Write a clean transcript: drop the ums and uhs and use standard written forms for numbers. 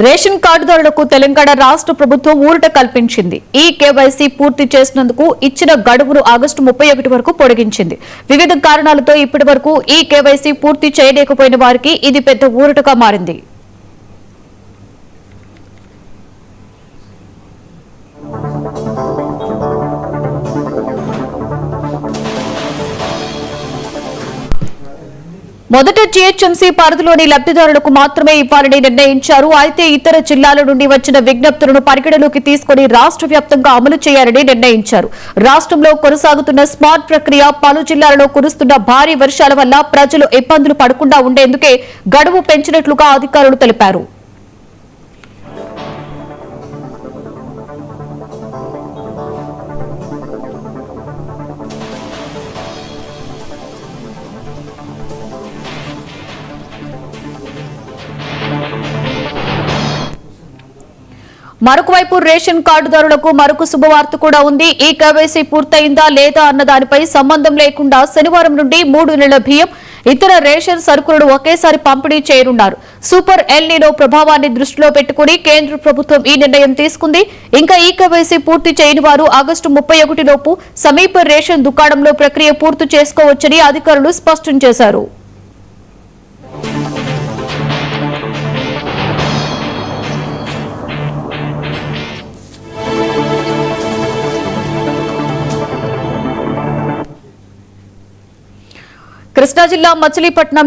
Ration కార్డుదారులకు Telangana రాష్ట్ర ప్రభుత్వం ఊరట కల్పించింది. ఈ కేవైసీ పూర్తి చేసినందుకు ఇచ్చిన గడువును ఆగస్టు 31 వరకు పొడిగించింది. వివిధ కారణాలతో ఇప్పటి వరకు ఈ కేవైసీ పూర్తి చేయలేకపోయిన వారికి ఇది పెద్ద ఊరటగా మారింది. మొదట జీహెచ్ఎంసీ పరిధిలోని లబ్ధిదారులకు మాత్రమే ఇవ్వాలని నిర్ణయించారు. అయితే ఇతర జిల్లాల నుండి వచ్చిన విజ్ఞప్తులను పరిగణలోకి తీసుకుని రాష్ట్ర వ్యాప్తంగా అమలు చేయాలని నిర్ణయించారు. రాష్ట్రంలో కొనసాగుతున్న స్మార్ట్ ప్రక్రియ, పలు జిల్లాలలో కురుస్తున్న భారీ వర్షాల వల్ల ప్రజలు ఇబ్బందులు పడకుండా ఉండేందుకే గడువు పెంచినట్లుగా అధికారులు తెలిపారు. మరొకవైపు రేషన్ కార్డుదారులకు మరొక శుభవార్త కూడా ఉంది. ఈ కేవైసీ పూర్తయిందా లేదా అన్న దానిపై సంబంధం లేకుండా శనివారం నుండి 3 నెలల బియ్యం, ఇతర రేషన్ సరుకులను ఒకేసారి పంపిణీ చేయనున్నారు. సూపర్ ఎల్నినో ప్రభావాన్ని దృష్టిలో పెట్టుకుని కేంద్ర ప్రభుత్వం ఈ నిర్ణయం తీసుకుంది. ఇంకా ఈ కేవైసీ పూర్తి చేయని వారు ఆగస్టు 31 లోపు సమీప రేషన్ దుకాణంలో ప్రక్రియ పూర్తి చేసుకోవచ్చని అధికారులు స్పష్టం చేశారు. కృష్ణా జిల్లా మచిలీపట్నం